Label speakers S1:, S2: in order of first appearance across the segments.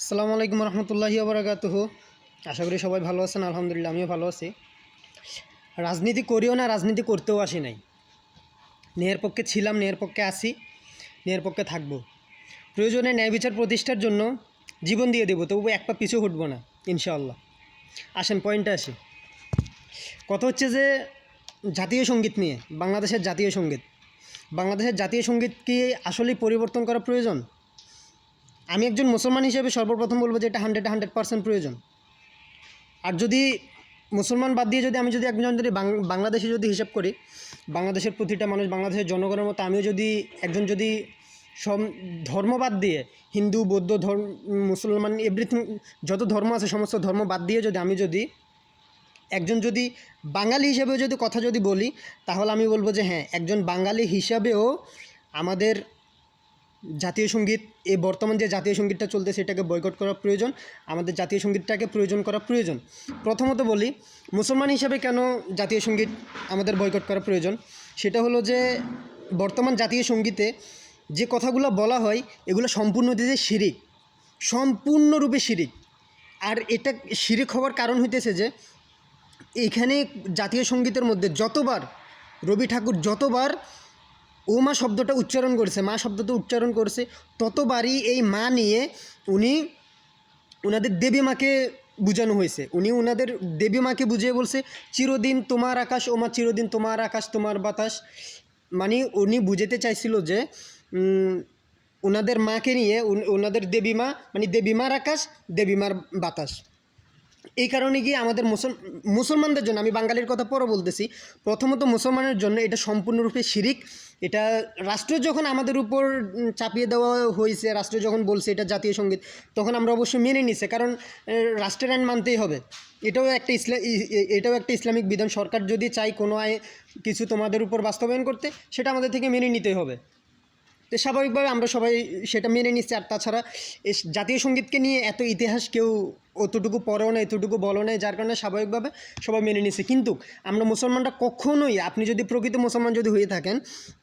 S1: আসসালামু আলাইকুম রহমতুল্লাহি ওয়া বারাকাতুহু। আশা করি সবাই ভালো আছেন। আলহামদুলিল্লাহ আমিও ভালো আছি। রাজনীতি করিও না, রাজনীতি করতেও আসি নাই। ন্যায়ের পক্ষে ছিলাম, ন্যায়ের পক্ষে আছি, ন্যায়ের পক্ষে থাকব। প্রয়োজনে ন্যায় বিচার প্রতিষ্ঠার জন্য জীবন দিয়ে দেবো, তবু এক পা পিছু হটবো না ইনশাআল্লাহ। আসেন পয়েন্টে আসি। কথা হচ্ছে যে জাতীয় সঙ্গীত নিয়ে, বাংলাদেশের জাতীয় সঙ্গীত। বাংলাদেশের জাতীয় সঙ্গীত কি আসলেই পরিবর্তন করা প্রয়োজন? আমি একজন মুসলমান হিসেবে সর্বপ্রথম বলবো যে এটা 100% প্রয়োজন। আর যদি মুসলমান বাদ দিয়ে আমি যদি একজন যদি বাংলাদেশে যদি হিসাব করি, বাংলাদেশের প্রতিটা মানুষ, বাংলাদেশের জনগণের মতো আমিও যদি একজন যদি সব ধর্ম বাদ দিয়ে, হিন্দু, বৌদ্ধ ধর্ম, মুসলমান, এভরিথিং যত ধর্ম আছে সমস্ত ধর্ম বাদ দিয়ে আমি যদি একজন যদি বাঙালি হিসেবেও যদি কথা যদি বলি, তাহলে আমি বলবো যে হ্যাঁ, একজন বাঙালি হিসাবেও আমাদের জাতীয় সঙ্গীত, এই বর্তমান যে জাতীয় সঙ্গীতটা চলতে সেটাকে বয়কট করা প্রয়োজন। আমাদের জাতীয় সঙ্গীতটাকে প্রয়োজন করা প্রয়োজন। প্রথমত বলি, মুসলমান হিসাবে কেন জাতীয় সঙ্গীত আমাদের বয়কট করা প্রয়োজন। সেটা হলো যে বর্তমান জাতীয় সঙ্গীতে যে কথাগুলো বলা হয় এগুলো সম্পূর্ণ যে শিরিক, সম্পূর্ণরূপে শিরিক। আর এটা শিরিক হওয়ার কারণ হইতেছে যে এখানে জাতীয় সঙ্গীতের মধ্যে যতবার রবি ঠাকুর যতবার ও মা শব্দটা উচ্চারণ করেছে, মা শব্দটা উচ্চারণ করেছে, ততবারই এই মা নিয়ে ওনাদের দেবী মাকে বুঝানো হয়েছে। ওনাদের দেবী মাকে বুঝিয়ে বলছে চিরদিন তোমার আকাশ ও মা, চিরদিন তোমার আকাশ তোমার বাতাস। মানে উনি বুঝাতে চাইছিল যে ওনাদের মাকে নিয়ে ওনাদের দেবী মা, মানে দেবী মার আকাশ, দেবী মার বাতাস। এই কারণে গিয়ে আমাদের মুসলমানদের জন্য, আমি বাঙালির কথা পরে বলতেছি, প্রথমত মুসলমানের জন্য এটা সম্পূর্ণরূপে শিরিক। এটা রাষ্ট্র যখন আমাদের উপর চাপিয়ে দেওয়া হয়েছে, রাষ্ট্র যখন বলছে এটা জাতীয় সঙ্গীত, তখন আমরা অবশ্যই মেনে নিছে, কারণ রাষ্ট্রের আইন মানতেই হবে। এটাও একটা ইসলামিক বিধান। সরকার যদি চাই কোনো কিছু তোমাদের উপর বাস্তবায়ন করতে, সেটা আমাদের থেকে মেনে নিতেই হবে। তো স্বাভাবিকভাবে আমরা সবাই সেটা মেনে নিচ্ছি। আর তাছাড়া এই জাতীয় সঙ্গীতকে নিয়ে এত ইতিহাস কেউ অতটুকু পড়েও না, এতটুকু বলো না, যার কারণে স্বাভাবিকভাবে সবাই মেনে নিচ্ছে। কিন্তু আমরা মুসলমানরা কখনোই, আপনি যদি প্রকৃত মুসলমান যদি হয়ে থাকেন,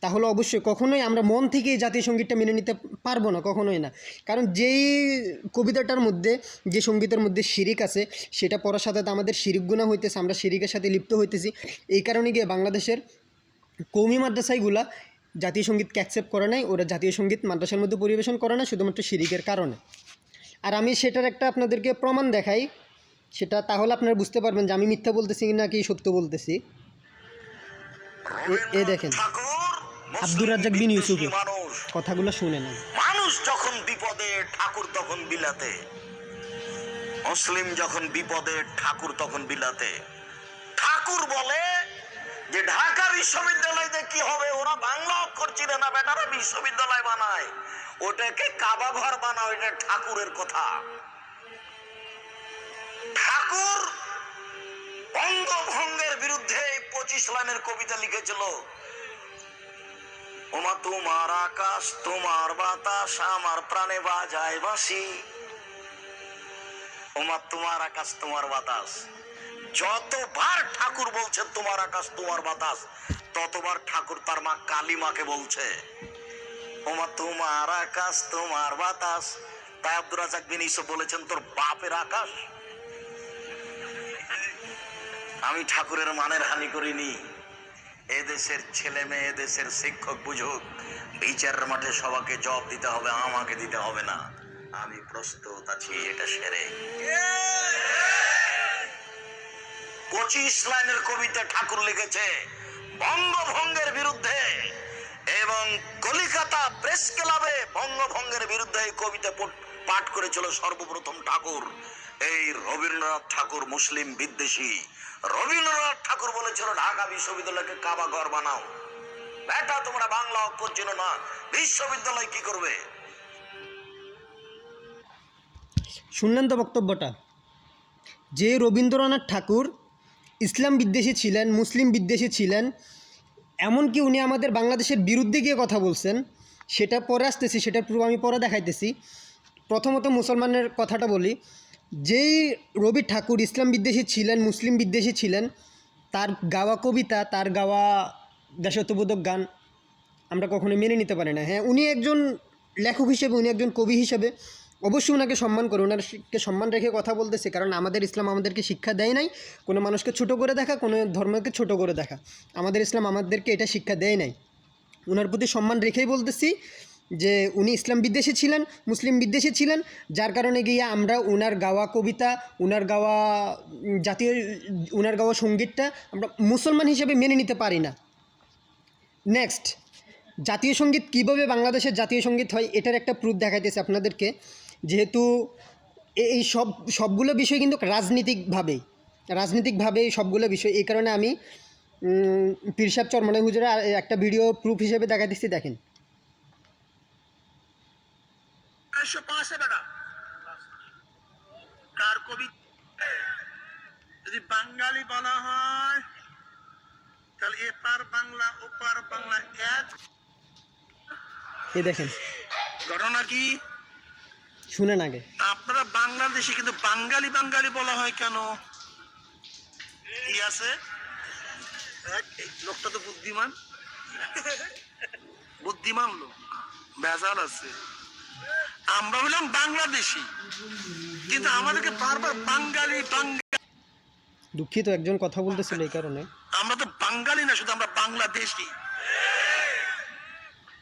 S1: তাহলে অবশ্যই কখনোই আমরা মন থেকে এই জাতীয় সঙ্গীতটা মেনে নিতে পারবো না, কখনোই না। কারণ যেই কবিতাটার মধ্যে, যে সঙ্গীতের মধ্যে শিরিক আছে, সেটা পড়ার সাথে আমাদের শিরিক গুনাহ হইতেছে, আমরা শিরিকের সাথে লিপ্ত হইতেছি। এই কারণে গিয়ে বাংলাদেশের কওমি মাদ্রাসাগুলা জাতীয় সঙ্গীতকে অ্যাকসেপ্ট করে নাই। ওরা জাতীয় সঙ্গীত মাদ্রাসার মধ্যে পরিবেশন করে না, শুধুমাত্র শিরিকের কারণে। আর আমি সেটার একটা আপনাদেরকে প্রমাণ দেখাই, সেটা তাহলে আপনারা বুঝতে পারবেন যে আমি মিথ্যা বলতেছি নাকি সত্য বলতেছি। এই দেখেন আব্দুর রাজ্জাক বিন ইউসুফের কথাগুলো শুনে নেন।
S2: মানুষ যখন বিপদে ঠাকুর তখন বিলাতে, মুসলিম যখন বিপদে ঠাকুর তখন বিলাতে। ঠাকুর বলে যে ঢাকা বিশ্ববিদ্যালয়তে কি হবে, ওরা বাংলা অক্ষর চিনে না, বেটারা বিশ্ববিদ্যালয় বানায়, ওটাকে কাবা ঘর বানাও, এটা ঠাকুরের কথা। ঠাকুর বঙ্গভঙ্গের বিরুদ্ধে 25 লাইনের কবিতা লিখেছিল। ওমা তোমার আকাশ তোমার বাতাস আমার প্রাণে বাজায় বাঁশি। ওমা তোমার আকাশ তোমার বাতাস, যতবার ঠাকুর বলছে তোমার আকাশ তোমার বাতাস, ততবার ঠাকুর তার মা কালী মাকে বলছে ওমা তোমার আকাশ তোমার বাতাস। তাই আব্দুর রাজ্জাক বিন ইউসুফ বলেছেন তোর বাপের আকাশ। আমি ঠাকুরের মানের হানি করিনি। এদেশের ছেলে মেয়ে, এদেশের শিক্ষক বুঝুক, বিচারের মাঠে সবাইকে জবাব দিতে হবে, আমাকে দিতে হবে না। আমি প্রস্তুত আছি এটা সেরে। 25 লাইনের কবিতা ঠাকুর লিখেছে বঙ্গভঙ্গের বিরুদ্ধে, এবং কলিকাতা প্রেস ক্লাবে বঙ্গভঙ্গের বিরুদ্ধে এই কবিতা পাঠ করেছিল সর্বপ্রথম ঠাকুর। এই রবীন্দ্রনাথ ঠাকুর মুসলিম বিদ্বেষী। রবীন্দ্রনাথ ঠাকুর বলেছিল ঢাকা বিশ্ববিদ্যালয়কে কাবা ঘর বানাও। বেটা তোমরা বাংলা অক্ষর চেনো না, বিশ্ববিদ্যালয় কি করবে?
S1: শুনলেন তো বক্তব্যটা, যে রবীন্দ্রনাথ ঠাকুর ইসলাম বিদ্বেষী ছিলেন, মুসলিম বিদ্বেষী ছিলেন, এমনকি উনি আমাদের বাংলাদেশের বিরুদ্ধে গিয়ে কথা বলছেন। সেটা পরে আসতেছি, সেটার প্রুফ আমি পরে দেখাইতেছি। প্রথমত মুসলমানের কথাটা বলি, যেই রবি ঠাকুর ইসলাম বিদ্বেষী ছিলেন, মুসলিম বিদ্বেষী ছিলেন, তার গাওয়া কবিতা, তার গাওয়া দেশাত্মবোধক গান আমরা কখনো মেনে নিতে পারি না। হ্যাঁ, উনি একজন লেখক হিসেবে, উনি একজন কবি হিসেবে অবশ্যই ওনাকে সম্মান করে, ওনারকে সম্মান রেখে কথা বলতেছি, কারণ আমাদের ইসলাম আমাদেরকে শিক্ষা দেয় নাই কোনো মানুষকে ছোট করে দেখা, কোনো ধর্মকে ছোট করে দেখা। আমাদের ইসলাম আমাদেরকে এটা শিক্ষা দেয় নাই। ওনার প্রতি সম্মান রেখেই বলতেছি যে উনি ইসলাম বিদ্বেষী ছিলেন, মুসলিম বিদ্বেষী ছিলেন, যার কারণে গিয়ে আমরা ওনার গাওয়া কবিতা, ওনার গাওয়া ওনার গাওয়া সঙ্গীতটা আমরা মুসলমান হিসেবে মেনে নিতে পারি না। নেক্সট, জাতীয় সঙ্গীত কীভাবে বাংলাদেশের জাতীয় সঙ্গীত হয় এটার একটা প্রুফ দেখাইতেছে আপনাদেরকে। যেহেতু এই সবগুলো বিষয় কিন্তু রাজনীতিকভাবেই সবগুলো বিষয়, এই কারণে আমি পীর সাহেব চরমনাই হুজুরের একটা ভিডিও প্রুফ হিসেবে দেখাইতেছি, দেখেন।
S2: কার কবি যদি বাঙালি বলা হয় তাহলে এপার বাংলা ওপার বাংলা এক।
S1: এই দেখেন
S2: ঘটনা কি
S1: শুনেন আগে।
S2: আপনারা বাংলাদেশে কিন্তু বাঙালি বাঙালি বলা হয় কেন? কি আছে? এই লোকটা তো বুদ্ধিমান বুদ্ধিমান লোক, ভেজাল আছে। আমরা বললাম বাংলাদেশি, কিন্তু আমাদেরকে বারবার বাঙালি বাঙালি।
S1: দুঃখিত, একজন কথা বলতেছিল এই কারণে।
S2: আমরা তো বাঙালি না, শুধু আমরা বাংলাদেশি।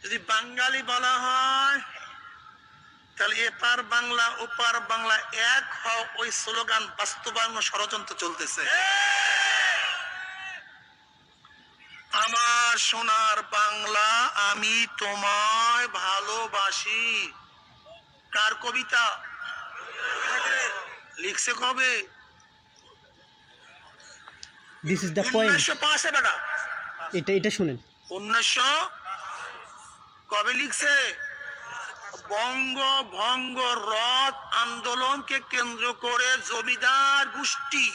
S2: যদি বাঙালি বলা হয় তাহলে এপার বাংলা ওপার বাংলা এক হও, ওই স্লোগান বাস্তবায়ন ষড়যন্ত্র চলতেছে। আমার সোনার বাংলা আমি তোমায় ভালোবাসি, কার কবিতা? লিখছে কবে?
S1: This is the point.
S2: 1905 বেটা,
S1: এটা শুনেন।
S2: 1900 কবে লিখছে? বঙ্গভঙ্গ রদ আন্দোলনকে কেন্দ্র করে জমিদার গোষ্ঠী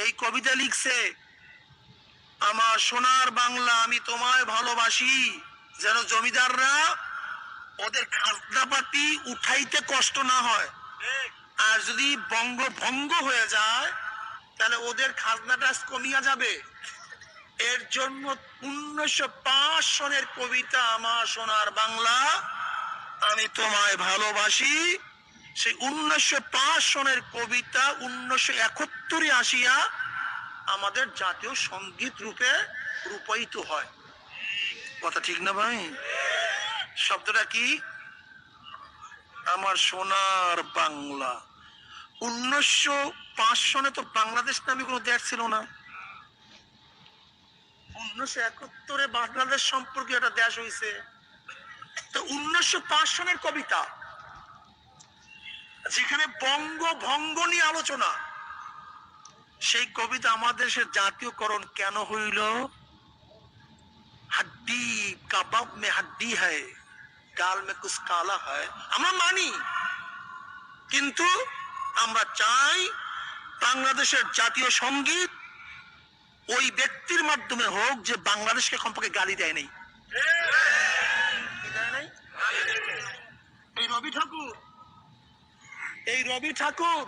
S2: এই কবিতা লিখছে, আমার সোনার বাংলা আমি তোমায় ভালোবাসি, যেন জমিদাররা ওদের খাজনাপাতি উঠাইতে কষ্ট না হয়। আর যদি বঙ্গভঙ্গ হয়ে যায় তাহলে ওদের খাজনাটা কমিয়া যাবে। এর জন্য 1905 সনের কবিতা আমার সোনার বাংলা আমি তোমায় ভালোবাসি। সেই 1905 সনের কবিতা 1971 আসিয়া আমাদের জাতীয় সঙ্গীত রূপে রূপায়িত হয়। কথা ঠিক না ভাই? শব্দটা কি? আমার সোনার বাংলা। 1905 সনে তো বাংলাদেশ নামে কোনো দেশ ছিল না। 1971 বাংলাদেশ সম্পর্কে একটা দেশ হয়েছে। তো 1905 সনের কবিতা, যেখানে বঙ্গভঙ্গ নিয়ে আলোচনা, সেই কবিতা আমাদের দেশের জাতীয়করণ কেন হইল? হাড্ডি কাবাব মে হাড্ডি হ্যায়, গাল মে কুছ কালা হ্যায়। আমরা মানি, কিন্তু আমরা চাই বাংলাদেশের জাতীয় সঙ্গীত ওই ব্যক্তির মাধ্যমে হোক যে বাংলাদেশকে কমপক্ষে গালি দেয় নাই। এই রবি ঠাকুর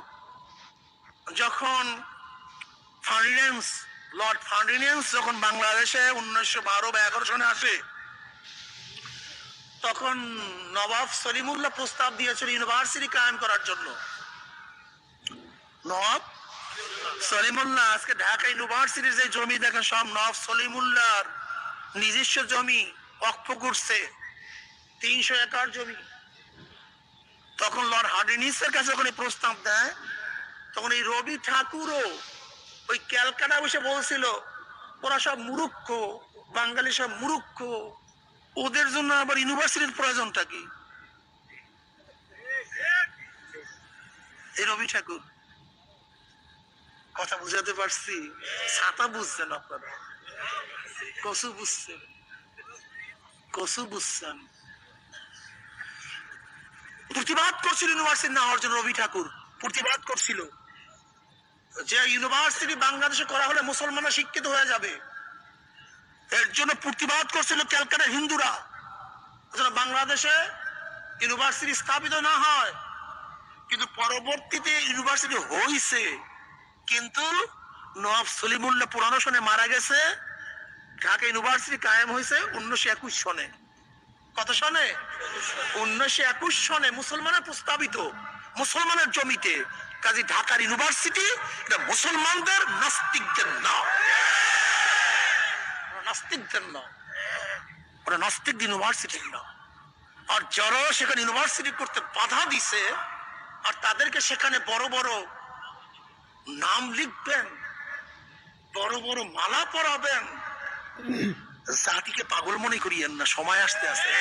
S2: যখন লর্ড ফার্ডিন্যান্ড যখন বাংলাদেশে 1912 বা 11 সনে আসে, তখন নবাব সলিমুল্লাহ প্রস্তাব দিয়েছিল ইউনিভার্সিটি কায়েম করার জন্য। নবাব সলিমুল্লাহ, আজকে ঢাকা ইউনিভার্সিটির যে জমি দেখেন সব নবাব সলিমুল্লাহর নিজস্ব জমি, অক্ষ করছে 300 একর জমি। তখন লর্ড হার্ডিনিসের কাছে যখন এই প্রস্তাব দেয়, তখন এই রবি ঠাকুরও ওই ক্যালকাটা বসে বলছিল ওরা সব মূর্খ, বাঙালি সব মূর্খ, ওদের জন্য আবার ইউনিভার্সিটির প্রয়োজনটা কি? এই রবি ঠাকুর, কথা বুঝাতে পারছি? ছাতা বুঝছেন আপনারা, কসু বুঝছেন, কসু বুঝছেন। প্রতিবাদ করছিল ইউনিভার্সিটি না হওয়ার জন্য। রবি ঠাকুর প্রতিবাদ করছিল যে ইউনিভার্সিটি বাংলাদেশে করা হলে মুসলমানরা শিক্ষিত হয়ে যাবে। এর জন্য প্রতিবাদ করছিল ক্যালকাটার হিন্দুরা, যেন বাংলাদেশে ইউনিভার্সিটি স্থাপিত না হয়। কিন্তু পরবর্তীতে ইউনিভার্সিটি হয়েছে, কিন্তু নবাব সলিমুল্লাহ পুরানো সনে মারা গেছে। ঢাকা ইউনিভার্সিটি কায়েম হয়েছে 1921 সনে। কত সনে? 1921 সনে মুসলমানের প্রস্তাবিত মুসলমানের জমিতে। কাজী ঢাকার ইউনিভার্সিটি এটা মুসলমানদের, নাস্তিকদের না। নাস্তিকদের না, ওরা নাস্তিক ইউনিভার্সিটির না। আর যারা সেখানে ইউনিভার্সিটি করতে বাধা দিছে, আর তাদেরকে সেখানে বড় বড় নাম লিখবেন, বড় বড় মালা পরাবেন, জাতিকে পাগল মনে করিয়েন না, সময় আসতে আসতে।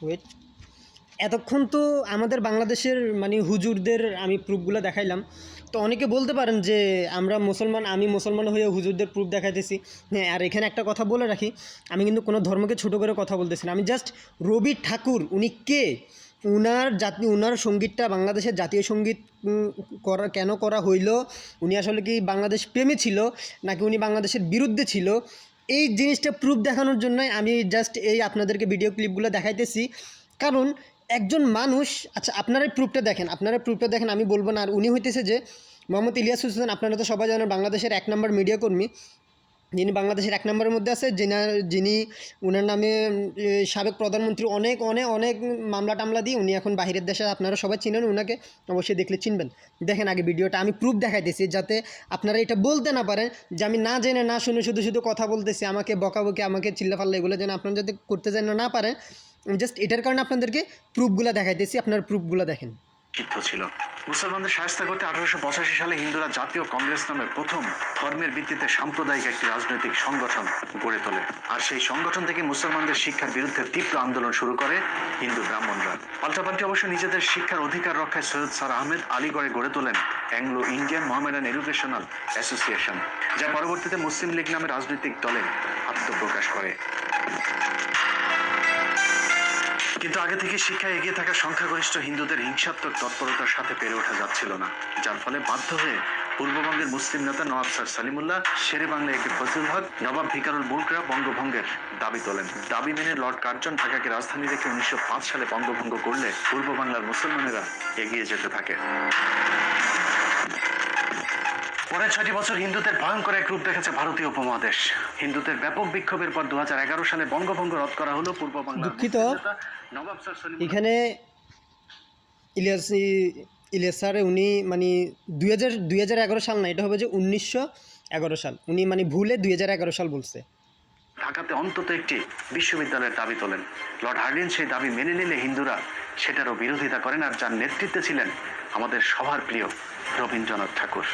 S1: ওয়েট, এতক্ষণ তো আমাদের বাংলাদেশের মানে হুজুরদের আমি প্রুফগুলো দেখাইলাম। তো অনেকে বলতে পারেন যে আমরা মুসলমান, আমি মুসলমান হয়ে হুজুরদের প্রুফ দেখাইতেছি। হ্যাঁ, আর এখানে একটা কথা বলে রাখি, আমি কিন্তু কোনো ধর্মকে ছোটো করে কথা বলতেছি না। আমি জাস্ট রবি ঠাকুর উনি কে, উনার সঙ্গীতটা বাংলাদেশের জাতীয় সঙ্গীত কেন করা হইল, উনি আসলে কি বাংলাদেশ প্রেমী ছিল নাকি উনি বাংলাদেশের বিরুদ্ধে ছিল, এই জিনিসটা প্রুফ দেখানোর জন্যই আমি জাস্ট এই আপনাদেরকে ভিডিও ক্লিপগুলো দেখাইতেছি। কারণ একজন মানুষ, আচ্ছা আপনারা প্রুফটা দেখেন, আমি বলবো না। আর উনি হইতেছে যে মোহাম্মদ ইলিয়াস হোসেন, আপনারা তো সবাই জানেন বাংলাদেশের 1 নম্বর মিডিয়া কর্মী, যিনি বাংলাদেশের 1 নম্বরের মধ্যে আছে, যিনি উনার নামে সাবেক প্রধানমন্ত্রী অনেক অনেক অনেক মামলা টামলা দিয়ে উনি এখন বাহিরের দেশে, আপনারা সবাই চিনেন উনাকে, অবশ্যই দেখলে চিনবেন। দেখেন আগে ভিডিওটা, আমি প্রুফ দেখাইতেছি যাতে আপনারা এটা বলতে না পারেন যে আমি না জেনে না শুনে শুধু শুধু কথা বলতেছি, আমাকে বকাবকি, আমাকে চিল্লাফাল্লা, এগুলো যেন আপনারা যাতে করতে যেন না পারেন। জাস্ট এটার কারণে আপনাদেরকে প্রুফগুলো দেখাইতেছি, আপনারা প্রুফগুলো দেখেন।
S3: ছিল মুসলমানদের শায়েস্তা করতে 1885 সালে হিন্দুরা জাতীয় কংগ্রেস নামে প্রথম ধর্মের ভিত্তিতে সাম্প্রদায়িক একটি রাজনৈতিক সংগঠন গড়ে তোলে। আর সেই সংগঠন থেকে মুসলমানদের শিক্ষার বিরুদ্ধে তীব্র আন্দোলন শুরু করে হিন্দু ব্রাহ্মণরা। পাল্টাপাল্টি অবশ্য নিজেদের শিক্ষার অধিকার রক্ষায় সৈয়দ স্যার আহমেদ আলীগড়ে গড়ে তোলেন Anglo Indian Mohammedan educational association, যা পরবর্তীতে মুসলিম লীগ নামে রাজনৈতিক দলে আত্মপ্রকাশ করে। কিন্তু আগে থেকে শিক্ষায় এগিয়ে থাকা সংখ্যাগরিষ্ঠ হিন্দুদের হিংসাত্মক তৎপরতার সাথে পেরে ওঠা যাচ্ছিল না, যার ফলে বাধ্য হয়ে পূর্ববঙ্গের মুসলিম নেতা নওয়াব স্যার সালিমুল্লাহ, শেরে বাংলা একে ফজলুল হক, নবাব ভিকারুল মুলকরা বঙ্গভঙ্গের দাবি তোলেন। দাবি মেনে লর্ড কার্জন ঢাকাকে রাজধানী রেখে 1905 সালে বঙ্গভঙ্গ করলে পূর্ব বাংলার মুসলমানেরা এগিয়ে যেতে থাকে। পরে 6টি বছর হিন্দুদের ভয়ঙ্কর এক রূপ দেখেছে ভারতীয় উপমহাদেশ। হিন্দুদের ব্যাপক বিক্ষোভের পর 2011 সালে বঙ্গভঙ্গ রদ করা হলো। পূর্ব বাংলার
S1: দুঃখিত, এখানে ইলিয়াস স্যার উনি মানে 2011 সাল না, এটা হবে যে 1911 সাল, উনি মানে ভুলে 2011 সাল বলছে।
S3: ঢাকাতে অন্তত একটি বিশ্ববিদ্যালয়ের দাবি তোলেন। লর্ড হার্ডিঞ্জ সেই দাবি মেনে নিলে হিন্দুরা সেটারও বিরোধিতা করেন, আর যার নেতৃত্বে ছিলেন আমাদের সবার প্রিয় রবীন্দ্রনাথ ঠাকুর।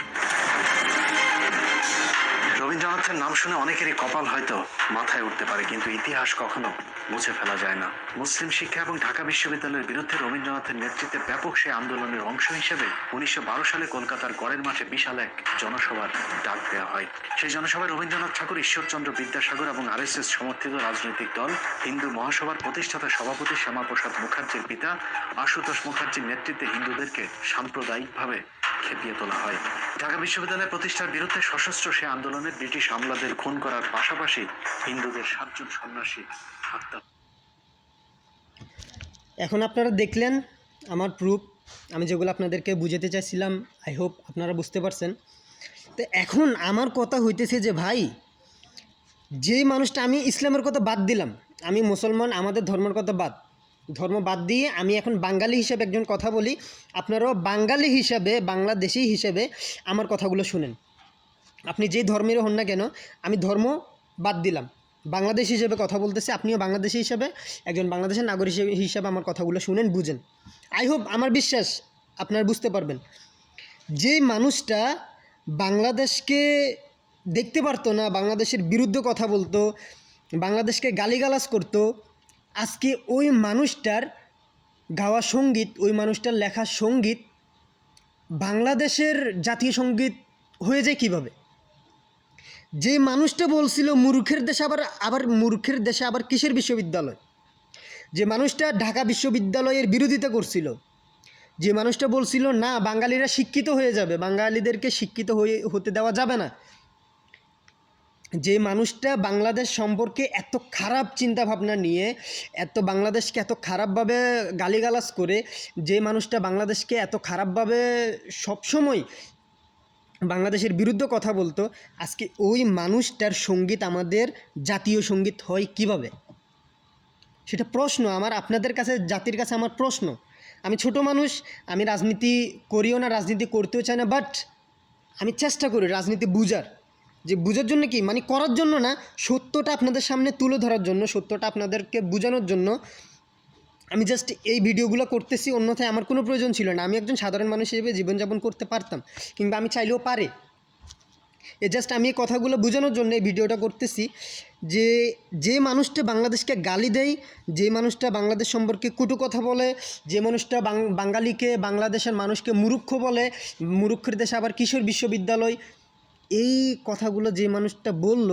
S3: রবীন্দ্রনাথের নাম শুনে অনেকেরই কপাল হয়তো মাথায় উঠতে পারে, কিন্তু ইতিহাস কখনো মুছে ফেলা যায় না। মুসলিম শিক্ষা এবং ঢাকা বিশ্ববিদ্যালয়ের বিরুদ্ধে রবীন্দ্রনাথের নেতৃত্বে ব্যাপক সেই আন্দোলনের অংশ হিসেবে 1912 সালে কলকাতার গড়ের মাঠে বিশাল এক জনসভার ডাক দেওয়া হয়। সেই সভায় রবীন্দ্রনাথ ঠাকুর, ঈশ্বরচন্দ্র বিদ্যাসাগর এবং RSS সমর্থিত রাজনৈতিক দল হিন্দু মহাসভার প্রতিষ্ঠাতা সভাপতি শ্যামাপ্রসাদ মুখার্জির পিতা আশুতোষ মুখার্জির নেতৃত্বে হিন্দুদেরকে সাম্প্রদায়িকভাবে খেপিয়ে তোলা হয়। ঢাকা বিশ্ববিদ্যালয় প্রতিষ্ঠার বিরুদ্ধে সশস্ত্র সে আন্দোলনে ব্রিটিশ আমলাদের খুন করার পাশাপাশি হিন্দুদের 7 জন সন্ন্যাসী হত্যা।
S1: এখন আপনারা দেখলেন আমার প্রুফ, আমি যেগুলো আপনাদেরকে বুঝাতে চাইছিলাম, আই হোপ আপনারা বুঝতে পারছেন। তো এখন আমার কথা হইতেছে যে ভাই, যে মানুষটা, আমি ইসলামের কথা বাদ দিলাম, আমি মুসলমান, আমাদের ধর্মের কথা ধর্ম বাদ দিয়ে আমি এখন বাঙালি হিসেবে একজন কথা বলি, আপনারাও বাঙালি হিসাবে, বাংলাদেশি হিসেবে আমার কথাগুলো শুনেন। আপনি যেই ধর্মের হন না কেন, আমি ধর্ম বাদ দিলাম, বাংলাদেশ হিসেবে কথা বলতেছি, আপনিও বাংলাদেশি হিসেবে, একজন বাংলাদেশের নাগরিক হিসেবে আমার কথাগুলো শুনেন, বুঝেন। আই হোপ, আমার বিশ্বাস আপনারা বুঝতে পারবেন। যে মানুষটা বাংলাদেশকে দেখতে পারতো না, বাংলাদেশের বিরুদ্ধে কথা বলতো, বাংলাদেশকে গালিগালাজ করতো, আজকে ওই মানুষটার গাওয়া সঙ্গীত, ওই মানুষটার লেখা সঙ্গীত বাংলাদেশের জাতীয় সঙ্গীত হয়ে যায় কিভাবে? যে মানুষটা বলছিল মূর্খের দেশে আবার মূর্খের দেশে আবার কিসের বিশ্ববিদ্যালয়, যে মানুষটা ঢাকা বিশ্ববিদ্যালয়ের বিরোধিতা করছিল, যে মানুষটা বলছিল না বাঙালিরা শিক্ষিত হয়ে যাবে, বাঙালিদেরকে শিক্ষিত হতে দেওয়া যাবে না, যে মানুষটা বাংলাদেশ সম্পর্কে এত খারাপ চিন্তাভাবনা নিয়ে, বাংলাদেশকে এত খারাপভাবে গালিগালাজ করে, যে মানুষটা বাংলাদেশকে এত খারাপভাবে সবসময় বাংলাদেশের বিরুদ্ধে কথা বলতো, আজকে ওই মানুষটার সঙ্গীত আমাদের জাতীয় সঙ্গীত হয় কিভাবে? সেটা প্রশ্ন আমার আপনাদের কাছে, জাতির কাছে আমার প্রশ্ন। আমি ছোট মানুষ, আমি রাজনীতি করিও না, রাজনীতি করতেও চাই না, বাট আমি চেষ্টা করি রাজনীতি বুঝার, যে বুঝার জন্য কি মানে করার জন্য না, সত্যটা আপনাদের সামনে তুলে ধরার জন্য, সত্যটা আপনাদেরকে বোঝানোর জন্য আমি জাস্ট এই ভিডিওগুলো করতেছি। অন্যথায় আমার কোনো প্রয়োজন ছিল না। আমি একজন সাধারণ মানুষ হিসেবে জীবনযাপন করতে পারতাম, কিংবা আমি চাইলেও পারে। জাস্ট আমি এই কথাগুলো বোঝানোর জন্য এই ভিডিওটা করতেছি, যে যে মানুষটা বাংলাদেশকে গালি দেয়, যে মানুষটা বাংলাদেশ সম্পর্কে কটু কথা বলে, যে মানুষটা বাঙালিকে, বাংলাদেশের মানুষকে মূর্খ বলে, মূর্খের দেশে আবার কিশোর বিশ্ববিদ্যালয়, এই কথাগুলো যে মানুষটা বলল,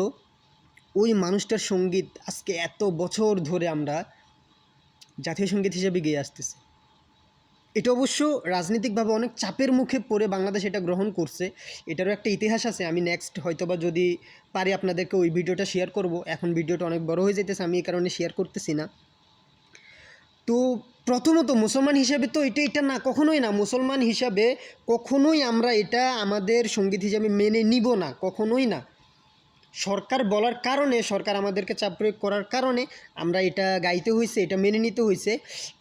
S1: ওই মানুষটার সঙ্গীত আজকে এত বছর ধরে আমরা জাতীয় সঙ্গীত হিসেবে গেয়ে আসতেছি। এটা অবশ্য রাজনৈতিকভাবে অনেক চাপের মুখে পড়ে বাংলাদেশ এটা গ্রহণ করছে, এটারও একটা ইতিহাস আছে। আমি নেক্সট হয়তোবা যদি পারি আপনাদেরকে ওই ভিডিওটা শেয়ার করব। এখন ভিডিওটা অনেক বড় হয়ে যেতেছে, আমি এই কারণে শেয়ার করতেছি না। তো প্রথমত মুসলমান হিসেবে তো এটা না, কখনোই না। মুসলমান হিসাবে কখনোই আমরা এটা আমাদের সঙ্গীত হিসাবে মেনে নিব না, কখনোই না। সরকার বলার কারণে, সরকার আমাদেরকে চাপ প্রয়োগ করার কারণে আমরা এটা গাইতে হয়েছে, এটা মেনে নিতে হয়েছে।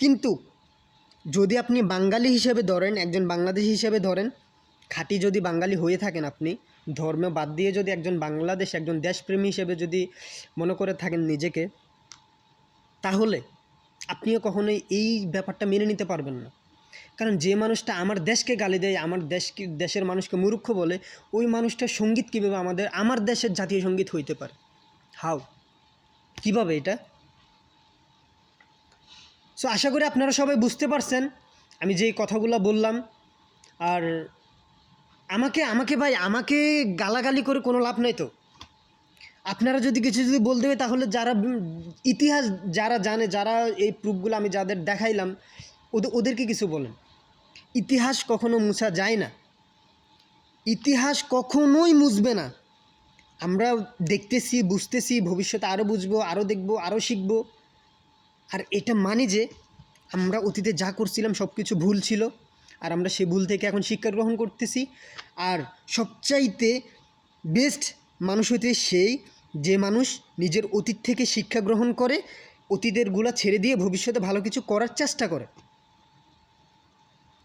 S1: কিন্তু যদি আপনি বাঙালি হিসেবে ধরেন, একজন বাংলাদেশি হিসেবে ধরেন, খাঁটি যদি বাঙালি হয়ে থাকেন, আপনি ধর্ম বাদ দিয়ে যদি একজন বাংলাদেশ, একজন দেশপ্রেমী হিসেবে যদি মনে করে থাকেন নিজেকে, তাহলে আপনিও কখনোই এই ব্যাপারটা মেনে নিতে পারবেন না। কারণ যে মানুষটা আমার দেশকে গালি দেয়, আমার দেশের মানুষকে মূর্খ বলে, ওই মানুষটার সঙ্গীত কীভাবে আমার দেশের জাতীয় সঙ্গীত হইতে পারে? হাউ, কীভাবে এটা? সো আশা করি আপনারা সবাই বুঝতে পারছেন আমি যেই কথাগুলো বললাম। আর আমাকে গালাগালি করে কোনো লাভ নাই তো। আপনারা যদি কিছু বলতে হয়, তাহলে যারা ইতিহাস যারা জানে, যারা এই প্রুফগুলো আমি যাদের দেখাইলাম, ওদেরকে কিছু বলেন। ইতিহাস কখনো মুছা যায় না, ইতিহাস কখনোই মুছবে না। আমরা দেখতেছি, বুঝতেছি, ভবিষ্যতে আরও বুঝবো, আরও দেখবো, আরও শিখবো। আর এটা মানে যে আমরা অতীতে যা করছিলাম সব কিছু ভুল ছিল, আর আমরা সে ভুল থেকে এখন শিক্ষা গ্রহণ করতেছি। আর সবচাইতে বেস্ট মানুষ হইতে সেই যে মানুষ নিজের অতীত থেকে শিক্ষা গ্রহণ করে, অতীতেরগুলো ছেড়ে দিয়ে ভবিষ্যতে ভালো কিছু করার চেষ্টা করে।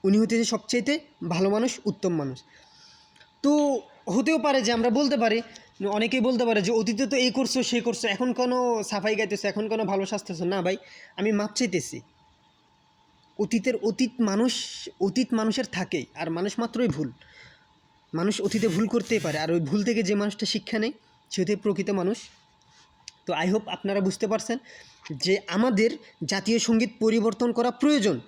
S1: উনি হইতেছে সবচাইতে ভালো মানুষ, উত্তম মানুষ। তো হতেও পারে যে আমরা বলতে পারি, অনেকেই বলতে পারে যে অতীতে তো এই করছো, সেই করছো, এখন কোনো সাফাই গাইতেছো, এখন কোনো ভালো শাস্তেছো না। ভাই, আমি মাপ চাইতেছি। অতীত মানুষের থাকেই, আর মানুষ মাত্রই ভুল। মানুষ অতীতে ভুল করতেই পারে, আর ওই ভুল থেকে যে মানুষটা শিক্ষা নেয়, সে হতে প্রকৃত মানুষ। তো আই হোপ আপনারা বুঝতে পারছেন যে আমাদের জাতীয় সঙ্গীত পরিবর্তন করা প্রয়োজন।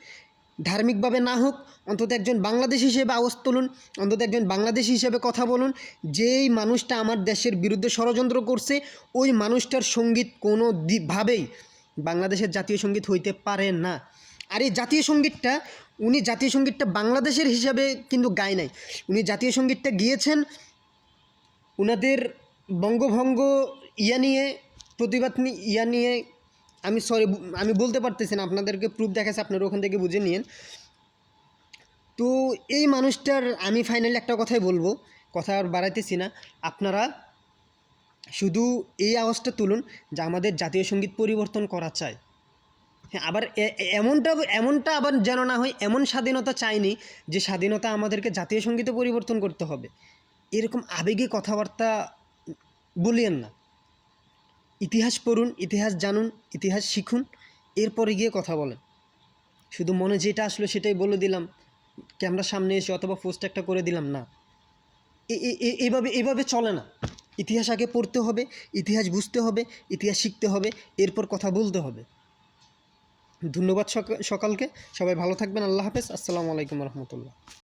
S1: ধার্মিকভাবে না হোক, অন্তত একজন বাংলাদেশি হিসেবে আওয়াজ তুলুন, অন্তত একজন বাংলাদেশি হিসেবে কথা বলুন। যেই মানুষটা আমার দেশের বিরুদ্ধে ষড়যন্ত্র করছে, ওই মানুষটার সঙ্গীত কোনো ভাবেই বাংলাদেশের জাতীয় সঙ্গীত হইতে পারে না। আর এই জাতীয় সঙ্গীতটা বাংলাদেশের হিসাবে কিন্তু গায় নাই। উনি জাতীয় সঙ্গীতটা গিয়েছেন উনাদের বঙ্গভঙ্গ প্রতিবাদ নিয়ে। আমি বলতে পারতেছি না, আপনাদেরকে প্রুফ দেখাচ্ছে, আপনারা ওখান থেকে বুঝে নিন। তো এই মানুষটার আমি ফাইনালি একটা কথাই বলবো, কথা আর বাড়াইতেছি না। আপনারা শুধু এই আওয়াজটা তুলুন যে আমাদের জাতীয় সঙ্গীত পরিবর্তন করা চাই। হ্যাঁ, আবার এমনটা আবার যেন না হয়, এমন স্বাধীনতা চাইনি যে স্বাধীনতা আমাদেরকে জাতীয় সঙ্গীতে পরিবর্তন করতে হবে। এরকম আবেগী কথাবার্তা বলিয়েন না। ইতিহাস পড়ুন, ইতিহাস জানুন, ইতিহাস শিখুন, এরপরে গিয়ে কথা বলেন। শুধু মনে যেটা আসলো সেটাই বলে দিলাম, ক্যামেরার সামনে এসে অথবা পোস্ট একটা করে দিলাম না। এইভাবে চলে না। ইতিহাস আগে পড়তে হবে, ইতিহাস বুঝতে হবে, ইতিহাস শিখতে হবে, এরপর কথা বলতে হবে। ধন্যবাদ সকলকে। সবাই ভালো থাকবেন। আল্লাহ হাফেজ। আসসালামু আলাইকুম রহমতুল্লাহ।